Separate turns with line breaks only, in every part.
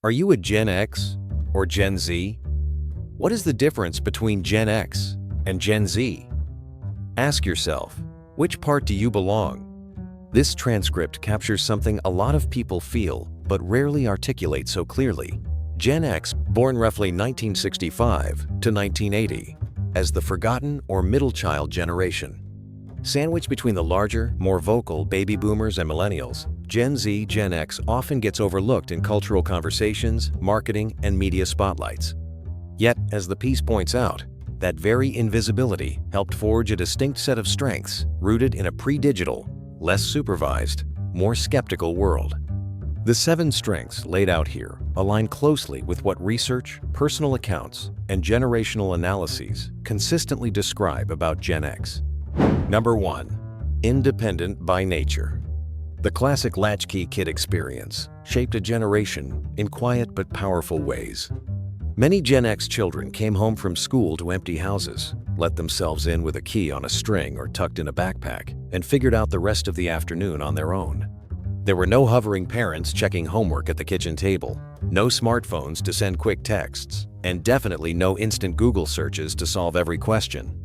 Are you a Gen X or Gen Z? What is the difference between Gen X and Gen Z? Ask yourself, which part do you belong? This transcript captures something a lot of people feel but rarely articulate so clearly. Gen X, born roughly 1965 to 1980, as the forgotten or middle child generation. Sandwiched between the larger, more vocal baby boomers and millennials, Gen Z, Gen X often gets overlooked in cultural conversations, marketing, and media spotlights. Yet, as the piece points out, that very invisibility helped forge a distinct set of strengths rooted in a pre-digital, less supervised, more skeptical world. The 7 strengths laid out here align closely with what research, personal accounts, and generational analyses consistently describe about Gen X. Number 1. Independent by nature. The classic latchkey kid experience shaped a generation in quiet but powerful ways. Many Gen X children came home from school to empty houses, let themselves in with a key on a string or tucked in a backpack, and figured out the rest of the afternoon on their own. There were no hovering parents checking homework at the kitchen table, no smartphones to send quick texts, and definitely no instant Google searches to solve every question.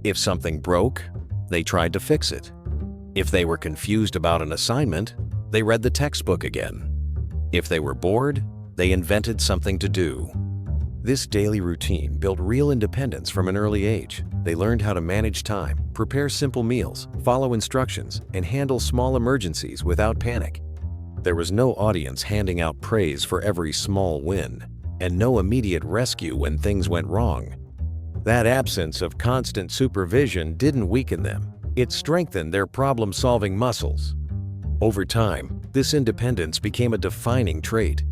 If something broke, they tried to fix it. If they were confused about an assignment, they read the textbook again. If they were bored, they invented something to do. This daily routine built real independence from an early age. They learned how to manage time, prepare simple meals, follow instructions, and handle small emergencies without panic. There was no audience handing out praise for every small win, and no immediate rescue when things went wrong. That absence of constant supervision didn't weaken them. It strengthened their problem-solving muscles. Over time, this independence became a defining trait.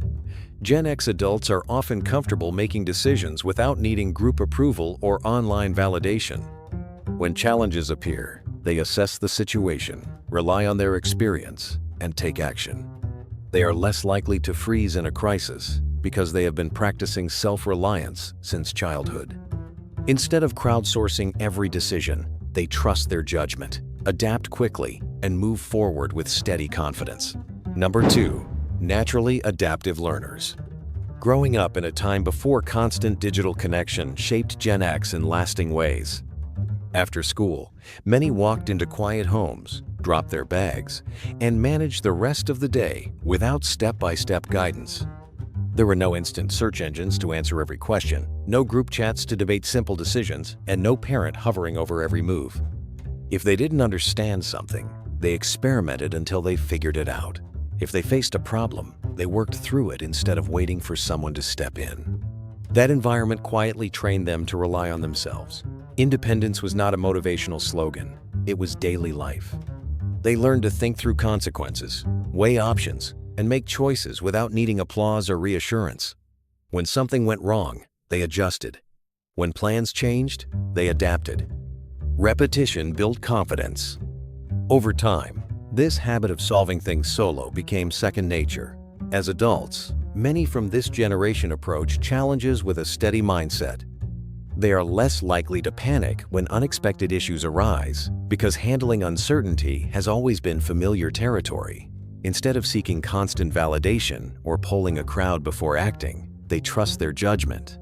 Gen X adults are often comfortable making decisions without needing group approval or online validation. When challenges appear, they assess the situation, rely on their experience, and take action. They are less likely to freeze in a crisis because they have been practicing self-reliance since childhood. Instead of crowdsourcing every decision, they trust their judgment, adapt quickly, and move forward with steady confidence. Number 2. Naturally adaptive learners. Growing up in a time before constant digital connection shaped Gen X in lasting ways. After school, many walked into quiet homes, dropped their bags, and managed the rest of the day without step-by-step guidance. There were no instant search engines to answer every question, no group chats to debate simple decisions, and no parent hovering over every move. If they didn't understand something, they experimented until they figured it out. If they faced a problem, they worked through it instead of waiting for someone to step in. That environment quietly trained them to rely on themselves. Independence was not a motivational slogan, it was daily life. They learned to think through consequences, weigh options, and make choices without needing applause or reassurance. When something went wrong, they adjusted. When plans changed, they adapted. Repetition built confidence. Over time, this habit of solving things solo became second nature. As adults, many from this generation approach challenges with a steady mindset. They are less likely to panic when unexpected issues arise because handling uncertainty has always been familiar territory. Instead of seeking constant validation or polling a crowd before acting, they trust their judgment.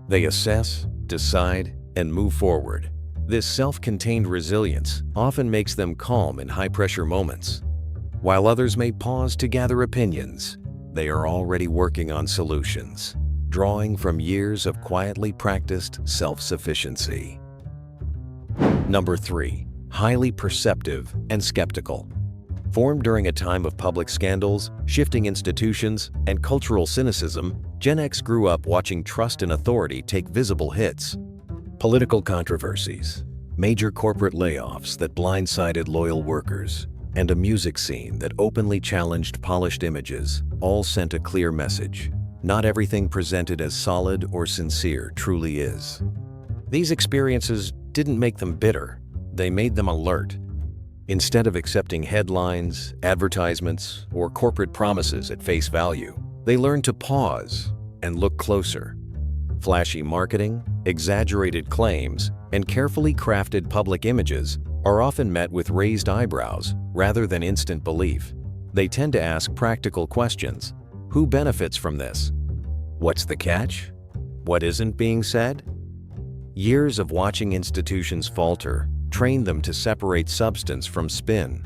They assess, decide, and move forward. This self-contained resilience often makes them calm in high-pressure moments. While others may pause to gather opinions, they are already working on solutions, drawing from years of quietly practiced self-sufficiency. Number 3. Highly perceptive and skeptical. Formed during a time of public scandals, shifting institutions, and cultural cynicism, Gen X grew up watching trust and authority take visible hits. Political controversies, major corporate layoffs that blindsided loyal workers, and a music scene that openly challenged polished images all sent a clear message. Not everything presented as solid or sincere truly is. These experiences didn't make them bitter, they made them alert. Instead of accepting headlines, advertisements, or corporate promises at face value, they learned to pause and look closer. Flashy marketing, exaggerated claims, and carefully crafted public images are often met with raised eyebrows rather than instant belief. They tend to ask practical questions. Who benefits from this? What's the catch? What isn't being said? Years of watching institutions falter trained them to separate substance from spin.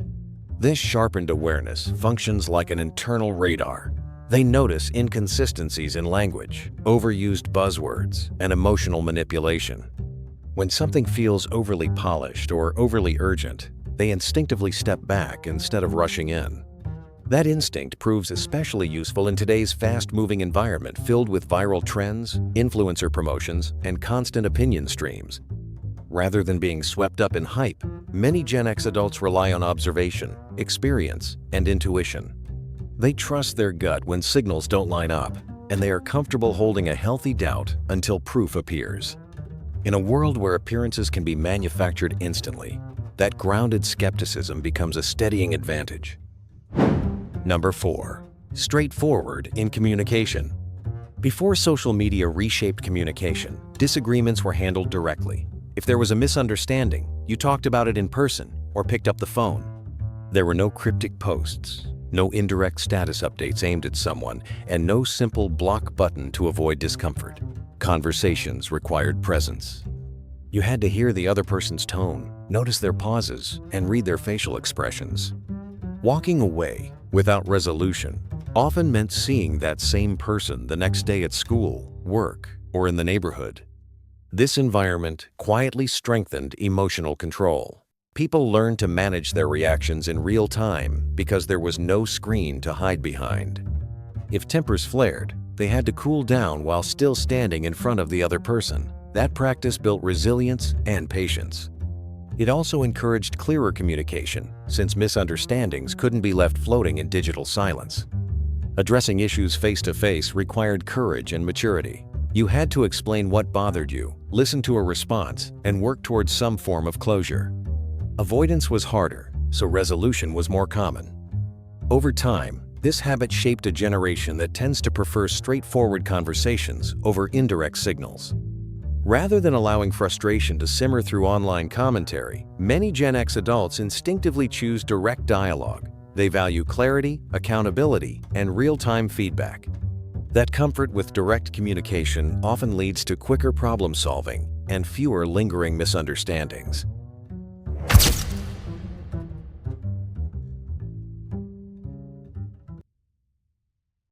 This sharpened awareness functions like an internal radar. They notice inconsistencies in language, overused buzzwords, and emotional manipulation. When something feels overly polished or overly urgent, they instinctively step back instead of rushing in. That instinct proves especially useful in today's fast-moving environment filled with viral trends, influencer promotions, and constant opinion streams. Rather than being swept up in hype, many Gen X adults rely on observation, experience, and intuition. They trust their gut when signals don't line up, and they are comfortable holding a healthy doubt until proof appears. In a world where appearances can be manufactured instantly, that grounded skepticism becomes a steadying advantage. Number 4. Straightforward in communication. Before social media reshaped communication, disagreements were handled directly. If there was a misunderstanding, you talked about it in person or picked up the phone. There were no cryptic posts, no indirect status updates aimed at someone, and no simple block button to avoid discomfort. Conversations required presence. You had to hear the other person's tone, notice their pauses, and read their facial expressions. Walking away without resolution often meant seeing that same person the next day at school, work, or in the neighborhood. This environment quietly strengthened emotional control. People learned to manage their reactions in real time because there was no screen to hide behind. If tempers flared, they had to cool down while still standing in front of the other person. That practice built resilience and patience. It also encouraged clearer communication, since misunderstandings couldn't be left floating in digital silence. Addressing issues face-to-face required courage and maturity. You had to explain what bothered you, listen to a response, and work towards some form of closure. Avoidance was harder, so resolution was more common. Over time, this habit shaped a generation that tends to prefer straightforward conversations over indirect signals. Rather than allowing frustration to simmer through online commentary, many Gen X adults instinctively choose direct dialogue. They value clarity, accountability, and real-time feedback. That comfort with direct communication often leads to quicker problem-solving and fewer lingering misunderstandings.